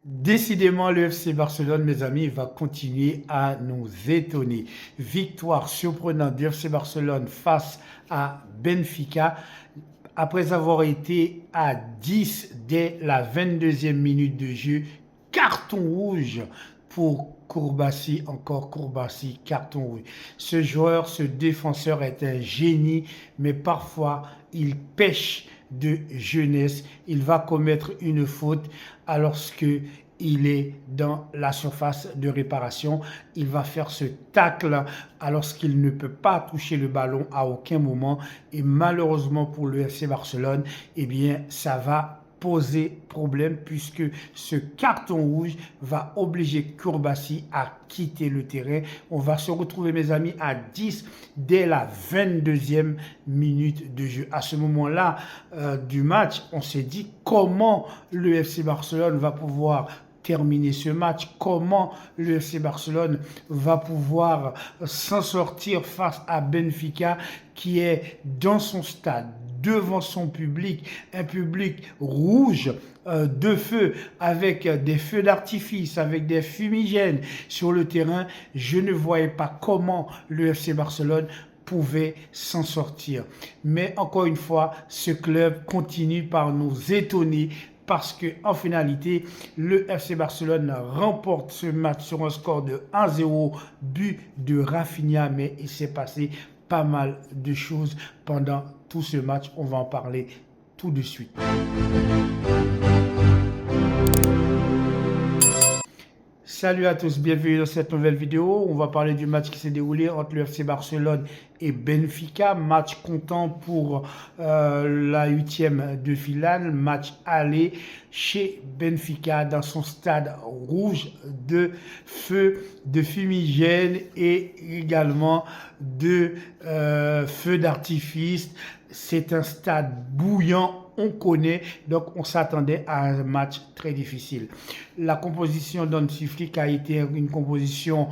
Décidément, le FC Barcelone, mes amis, va continuer à nous étonner. Victoire surprenante du FC Barcelone face à Benfica. Après avoir été à 10 dès la 22e minute de jeu, carton rouge pour Kourbassi, encore Kourbassi, carton rouge. Ce joueur, ce défenseur est un génie, mais parfois il pêche de jeunesse. Il va commettre une faute alors qu'il est dans la surface de réparation. Il va faire ce tacle alors qu'il ne peut pas toucher le ballon à aucun moment. Et malheureusement pour le FC Barcelone, eh bien, ça va poser problème puisque ce carton rouge va obliger Kourbassi à quitter le terrain. On va se retrouver, mes amis, à 10 dès la 22e minute de jeu. À ce moment-là du match, on s'est dit comment le FC Barcelone va pouvoir terminer ce match, comment le FC Barcelone va pouvoir s'en sortir face à Benfica qui est dans son stade, devant son public, un public rouge de feu, avec des feux d'artifice, avec des fumigènes sur le terrain. Je ne voyais pas comment le FC Barcelone pouvait s'en sortir. Mais encore une fois, ce club continue par nous étonner parce qu'en finalité, le FC Barcelone remporte ce match sur un score de 1-0, but de Rafinha, mais il s'est passé pas mal de choses pendant tout ce match. On va en parler tout de suite. Salut à tous, bienvenue dans cette nouvelle vidéo. On va parler du match qui s'est déroulé entre le FC Barcelone et Benfica. Match comptant pour la 8e de finale. Match aller chez Benfica dans son stade rouge de feu, de fumigène et également de feux d'artifice. C'est un stade bouillant. On connaît, donc on s'attendait à un match très difficile. La composition d'Hansi Flick a été une composition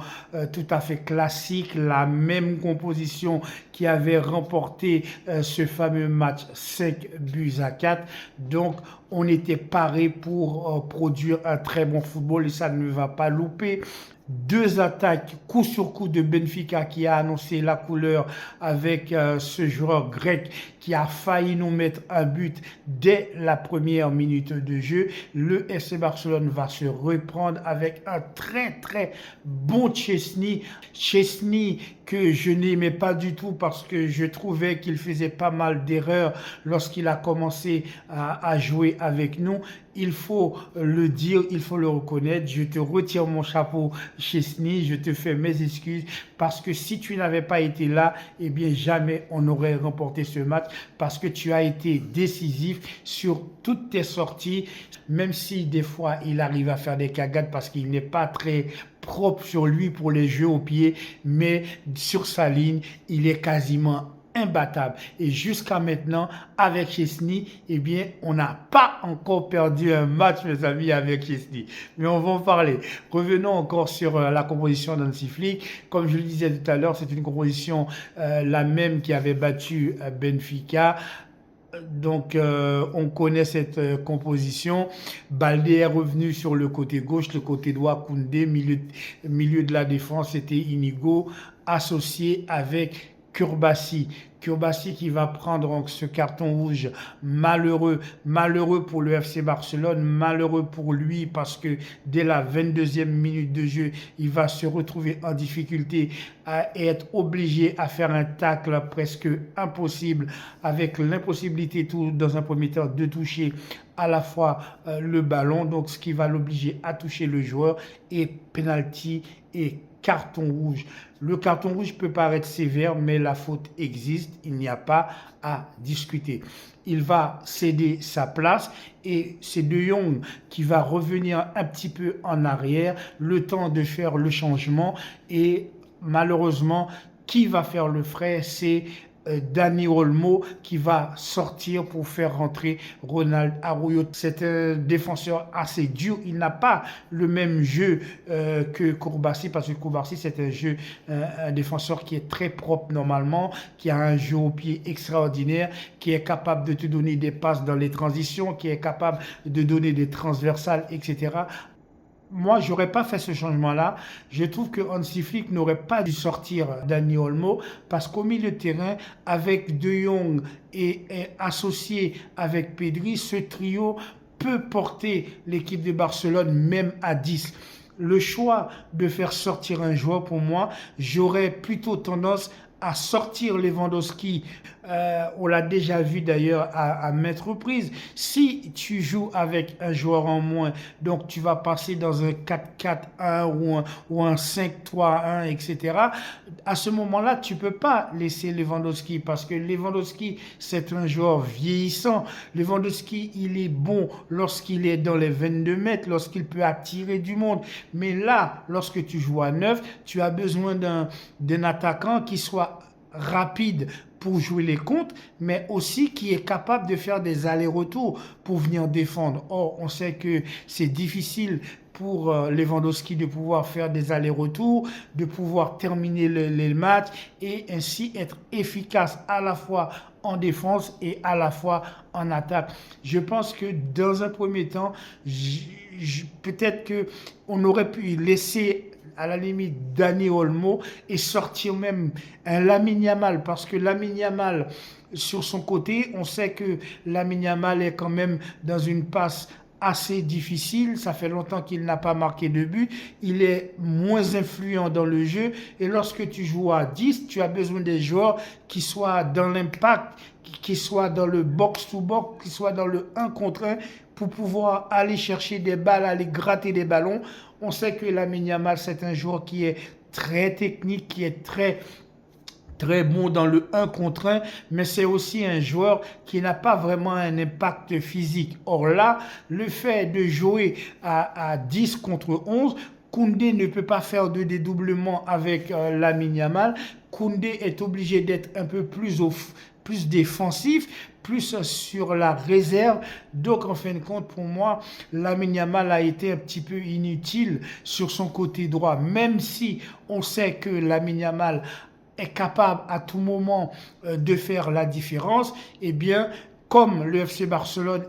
tout à fait classique, la même composition qui avait remporté ce fameux match 5-4. Donc on était paré pour produire un très bon football et ça ne va pas louper. Deux attaques coup sur coup de Benfica qui a annoncé la couleur avec ce joueur grec qui a failli nous mettre un but dès la première minute de jeu. Le FC Barcelone va se reprendre avec un très bon Szczesny. Szczesny que je n'aimais pas du tout parce que je trouvais qu'il faisait pas mal d'erreurs lorsqu'il a commencé à jouer avec nous. Il faut le dire, il faut le reconnaître. Je te retire mon chapeau, Szczesny. Je te fais mes excuses parce que si tu n'avais pas été là, eh bien jamais on aurait remporté ce match parce que tu as été décisif sur toutes tes sorties, même si des fois il arrive à faire des cagades parce qu'il n'est pas très propre sur lui pour les jeux au pied, mais sur sa ligne, il est quasiment imbattable. Et jusqu'à maintenant, avec Szczesny, eh bien, on n'a pas encore perdu un match, mes amis, avec Szczesny. Mais on va en parler. Revenons encore sur la composition d'Hansi Flick. Comme je le disais tout à l'heure, c'est une composition la même qui avait battu Benfica. Donc, on connaît cette composition. Baldé est revenu sur le côté gauche, le côté droit, Koundé, milieu de la défense, c'était Inigo, associé avec Kourbassi. Kourbassi qui va prendre ce carton rouge malheureux pour le FC Barcelone, malheureux pour lui parce que dès la 22e minute de jeu, il va se retrouver en difficulté et être obligé à faire un tacle presque impossible avec l'impossibilité tout dans un premier temps de toucher à la fois le ballon, donc ce qui va l'obliger à toucher le joueur et penalty et carton rouge. Le carton rouge peut paraître sévère, mais la faute existe, il n'y a pas à discuter. Il va céder sa place et c'est De Jong qui va revenir un petit peu en arrière, le temps de faire le changement et malheureusement, qui va faire le frais, c'est Dani Olmo qui va sortir pour faire rentrer Ronald Arroyo. C'est un défenseur assez dur. Il n'a pas le même jeu que Kourbassi parce que Kourbassi c'est un défenseur qui est très propre normalement, qui a un jeu au pied extraordinaire, qui est capable de te donner des passes dans les transitions, qui est capable de donner des transversales, etc. moi, j'aurais pas fait ce changement-là. Je trouve que Hansi Flick n'aurait pas dû sortir Dani Olmo parce qu'au milieu de terrain, avec De Jong et associé avec Pedri, ce trio peut porter l'équipe de Barcelone même à 10. Le choix de faire sortir un joueur, pour moi, j'aurais plutôt tendance à sortir Lewandowski. On l'a déjà vu d'ailleurs à maintes reprises. Si tu joues avec un joueur en moins, donc tu vas passer dans un 4-4-1 ou un 5-3-1, etc. À ce moment-là, tu ne peux pas laisser Lewandowski parce que Lewandowski, c'est un joueur vieillissant. Lewandowski, il est bon lorsqu'il est dans les 22 mètres, lorsqu'il peut attirer du monde. Mais là, lorsque tu joues à 9, tu as besoin d'un attaquant qui soit rapide pour jouer les comptes, mais aussi qui est capable de faire des allers-retours pour venir défendre. Or, on sait que c'est difficile pour Lewandowski de pouvoir faire des allers-retours, de pouvoir terminer les matchs et ainsi être efficace à la fois en défense et à la fois en attaque. Je pense que dans un premier temps, peut-être qu'on aurait pu laisser à la limite Dani Olmo et sortir même un Lamine Yamal parce que Lamine Yamal sur son côté, on sait que Lamine Yamal est quand même dans une passe assez difficile, ça fait longtemps qu'il n'a pas marqué de but, il est moins influent dans le jeu et lorsque tu joues à 10, tu as besoin des joueurs qui soient dans l'impact, qui soient dans le box-to-box, qui soient dans le 1 contre 1 pour pouvoir aller chercher des balles, aller gratter des ballons. On sait que Lamine Yamal, c'est un joueur qui est très technique, qui est très bon dans le 1 contre 1, mais c'est aussi un joueur qui n'a pas vraiment un impact physique. Or là, le fait de jouer à 10 contre 11, Koundé ne peut pas faire de dédoublement avec Lamine Yamal. Koundé est obligé d'être un peu plus défensif, plus sur la réserve. Donc, en fin de compte, pour moi, Lamine Yamal a été un petit peu inutile sur son côté droit, même si on sait que Lamine Yamal est capable à tout moment de faire la différence, eh bien, comme le FC Barcelone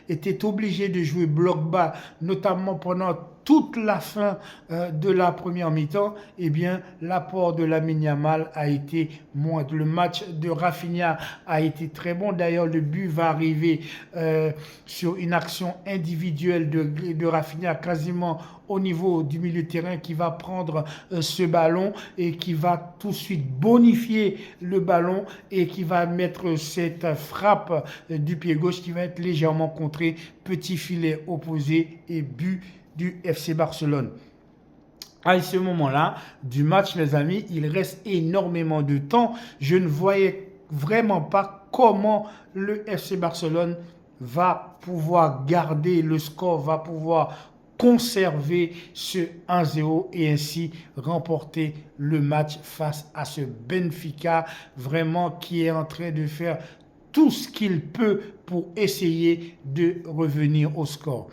était obligé de jouer bloc bas, notamment pendant toute la fin de la première mi-temps, eh bien, l'apport de Lamine Yamal a été moindre. Le match de Rafinha a été très bon. D'ailleurs, le but va arriver sur une action individuelle de Rafinha quasiment au niveau du milieu de terrain qui va prendre ce ballon et qui va tout de suite bonifier le ballon et qui va mettre cette frappe du pied gauche qui va être légèrement contrée. Petit filet opposé et but du FC Barcelone. À ce moment-là du match, les amis, il reste énormément de temps. Je ne voyais vraiment pas comment le FC Barcelone va pouvoir garder le score, va pouvoir conserver ce 1-0 et ainsi remporter le match face à ce Benfica, vraiment qui est en train de faire tout ce qu'il peut pour essayer de revenir au score.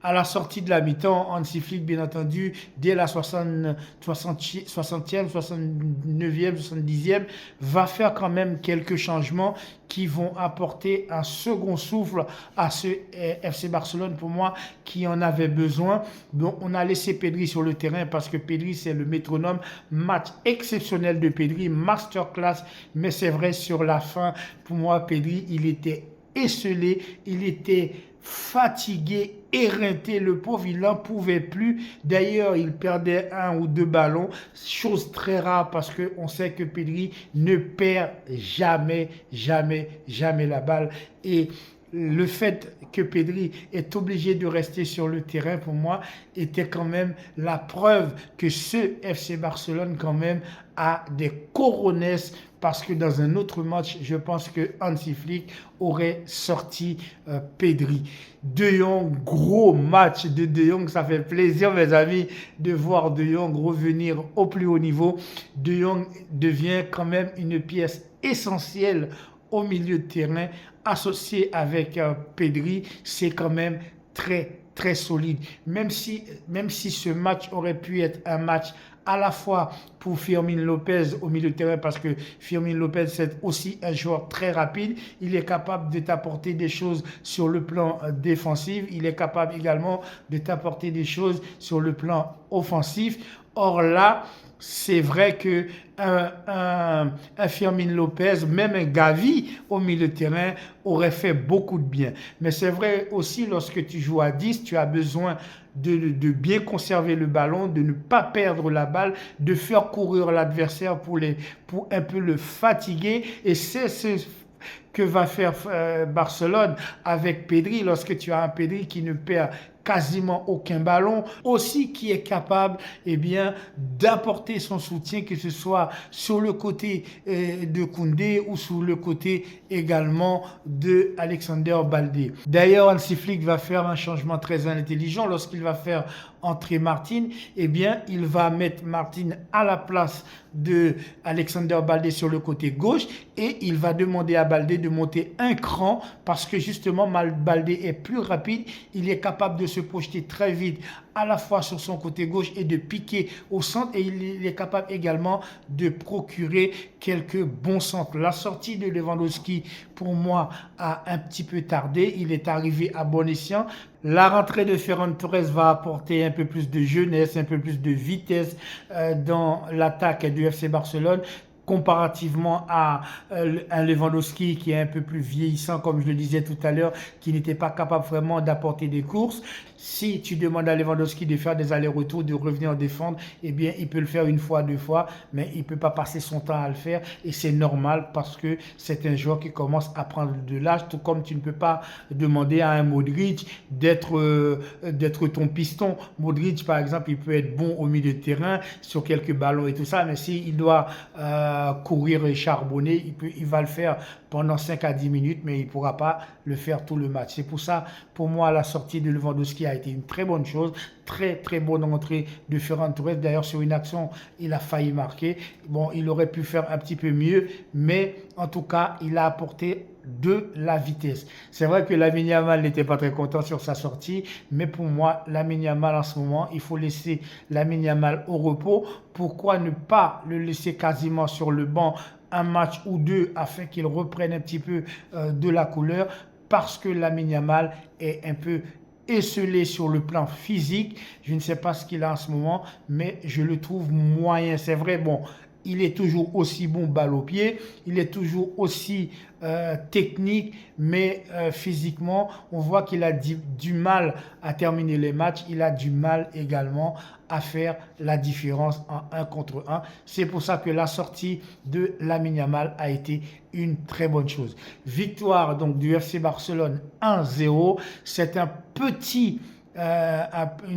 À la sortie de la mi-temps, Hansi Flick, bien entendu, dès la 60e, 69e, 70e, va faire quand même quelques changements qui vont apporter un second souffle à ce FC Barcelone, pour moi, qui en avait besoin. Donc, on a laissé Pedri sur le terrain parce que Pedri, c'est le métronome. Match exceptionnel de Pedri, masterclass, mais c'est vrai, sur la fin, pour moi, Pedri, il était esselé, il était fatigué, éreinté, le pauvre, il n'en pouvait plus. D'ailleurs, il perdait 1 ou 2 ballons, chose très rare parce qu'on sait que Pedri ne perd jamais la balle. Et le fait que Pedri est obligé de rester sur le terrain, pour moi, était quand même la preuve que ce FC Barcelone, quand même, a des cojones, parce que dans un autre match, je pense que Hansi Flick aurait sorti Pedri. De Jong, gros match de Jong, ça fait plaisir, mes amis, de voir De Jong revenir au plus haut niveau. De Jong devient quand même une pièce essentielle au milieu de terrain, associé avec Pedri, c'est quand même très solide. Même si ce match aurait pu être un match à la fois pour Fermin Lopez au milieu de terrain, parce que Fermin Lopez, c'est aussi un joueur très rapide. Il est capable de t'apporter des choses sur le plan défensif. Il est capable également de t'apporter des choses sur le plan offensif. Or là, c'est vrai que un Fermin Lopez, même un Gavi au milieu de terrain aurait fait beaucoup de bien. Mais c'est vrai aussi, lorsque tu joues à 10, tu as besoin de bien conserver le ballon, de ne pas perdre la balle, de faire courir l'adversaire pour un peu le fatiguer. Et c'est ce que va faire Barcelone avec Pedri, lorsque tu as un Pedri qui ne perd quasiment aucun ballon, aussi qui est capable bien d'apporter son soutien, que ce soit sur le côté de Koundé ou sur le côté également de Alexander Baldé. D'ailleurs, Hansi Flick va faire un changement très intelligent lorsqu'il va faire entrer Martin. Il va mettre Martin à la place de Alexander Baldé sur le côté gauche et il va demander à Baldé de monter un cran parce que justement Baldé est plus rapide, il est capable de se projeter très vite à la fois sur son côté gauche et de piquer au centre, et il est capable également de procurer quelques bons centres. La sortie de Lewandowski pour moi a un petit peu tardé, il est arrivé à bon escient. La rentrée de Ferran Torres va apporter un peu plus de jeunesse, un peu plus de vitesse dans l'attaque du FC Barcelone, comparativement à un Lewandowski qui est un peu plus vieillissant, comme je le disais tout à l'heure, qui n'était pas capable vraiment d'apporter des courses. Si tu demandes à Lewandowski de faire des allers-retours, de revenir défendre, il peut le faire une fois, deux fois, mais il ne peut pas passer son temps à le faire, et c'est normal parce que c'est un joueur qui commence à prendre de l'âge, tout comme tu ne peux pas demander à un Modric d'être ton piston. Modric, par exemple, il peut être bon au milieu de terrain, sur quelques ballons et tout ça, mais s'il doit courir et charbonner, il va le faire pendant 5 à 10 minutes, mais il ne pourra pas le faire tout le match. C'est pour ça, pour moi, la sortie de Lewandowski a été une très bonne chose, très très bonne entrée de Ferran Torres. D'ailleurs, sur une action, il a failli marquer. Bon, il aurait pu faire un petit peu mieux, mais en tout cas, il a apporté de la vitesse. C'est vrai que Lamine Yamal n'était pas très content sur sa sortie, mais pour moi, Lamine Yamal en ce moment, il faut laisser Lamine Yamal au repos. Pourquoi ne pas le laisser quasiment sur le banc un match ou deux afin qu'il reprenne un petit peu de la couleur? Parce que Lamine Yamal est un peu esselé sur le plan physique. Je ne sais pas ce qu'il a en ce moment, mais je le trouve moyen. C'est vrai, bon, il est toujours aussi bon balle au pied, il est toujours aussi technique, mais physiquement, on voit qu'il a du mal à terminer les matchs, il a du mal également à faire la différence en 1 contre 1. C'est pour ça que la sortie de Lamine Yamal a été une très bonne chose. Victoire donc du FC Barcelone 1-0, c'est une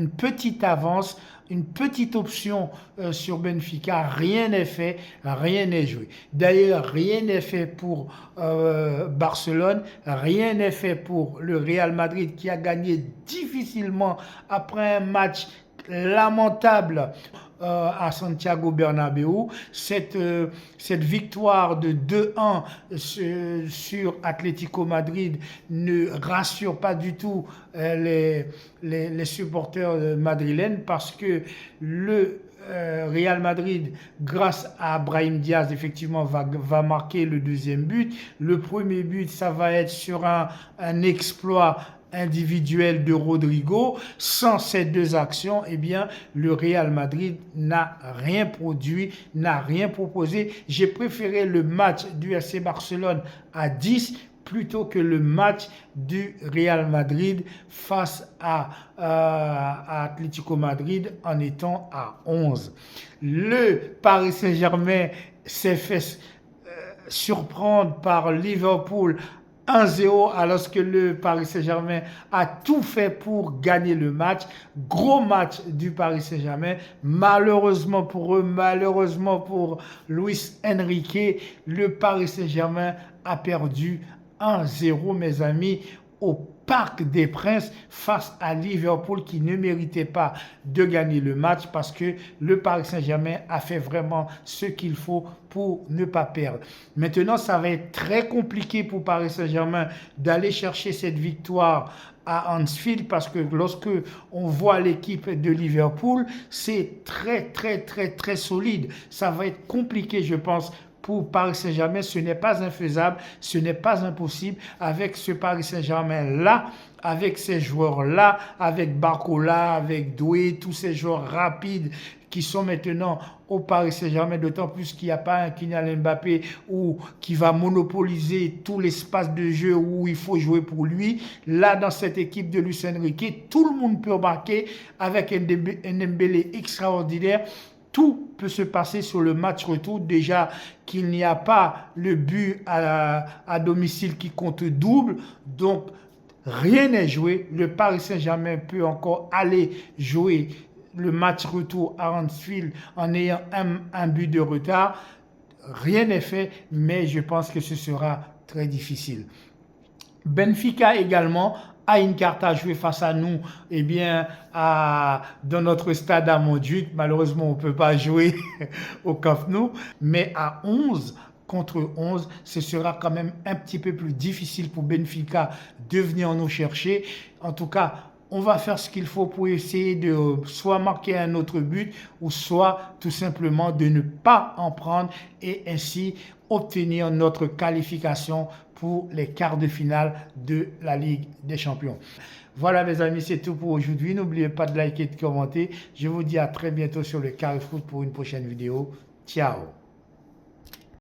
petite avance, une petite option sur Benfica. Rien n'est fait, rien n'est joué. D'ailleurs, rien n'est fait pour Barcelone, rien n'est fait pour le Real Madrid qui a gagné difficilement après un match lamentable à Santiago Bernabéu. Cette victoire de 2-1 sur Atlético Madrid ne rassure pas du tout les supporters madrilènes, parce que le Real Madrid, grâce à Brahim Diaz, effectivement, va marquer le deuxième but. Le premier but, ça va être sur un exploit individuel de Rodrigo. Sans ces deux actions, le Real Madrid n'a rien produit, n'a rien proposé. J'ai préféré le match du FC Barcelone à 10 plutôt que le match du Real Madrid face à Atlético Madrid en étant à 11. Le Paris Saint-Germain s'est fait surprendre par Liverpool 1-0, alors que le Paris Saint-Germain a tout fait pour gagner le match. Gros match du Paris Saint-Germain. Malheureusement pour eux, malheureusement pour Luis Enrique, le Paris Saint-Germain a perdu 1-0, mes amis, au Parc des Princes face à Liverpool, qui ne méritait pas de gagner le match, parce que le Paris Saint-Germain a fait vraiment ce qu'il faut pour ne pas perdre. Maintenant, ça va être très compliqué pour Paris Saint-Germain d'aller chercher cette victoire à Anfield, parce que lorsque on voit l'équipe de Liverpool, c'est très solide. Ça va être compliqué, je pense, pour Paris Saint-Germain. Ce n'est pas infaisable, ce n'est pas impossible avec ce Paris Saint-Germain-là, avec ces joueurs-là, avec Barcola, avec Doué, tous ces joueurs rapides qui sont maintenant au Paris Saint-Germain, d'autant plus qu'il n'y a pas un Kylian Mbappé qui va monopoliser tout l'espace de jeu où il faut jouer pour lui. Là, dans cette équipe de Luis Enrique, tout le monde peut marquer avec un Dembélé extraordinaire. Tout peut se passer sur le match retour. Déjà qu'il n'y a pas le but à domicile qui compte double. Donc, rien n'est joué. Le Paris Saint-Germain peut encore aller jouer le match retour à Anfield en ayant un but de retard. Rien n'est fait, mais je pense que ce sera très difficile. Benfica également a une carte à jouer face à nous, eh bien, dans notre stade à Montjuic. Malheureusement, on ne peut pas jouer au Camp Nou, mais à 11 contre 11, ce sera quand même un petit peu plus difficile pour Benfica de venir nous chercher. En tout cas, on va faire ce qu'il faut pour essayer de soit marquer un autre but ou soit tout simplement de ne pas en prendre et ainsi obtenir notre qualification pour les quarts de finale de la Ligue des Champions. Voilà mes amis, c'est tout pour aujourd'hui. N'oubliez pas de liker et de commenter. Je vous dis à très bientôt sur le Carré Foot pour une prochaine vidéo. Ciao!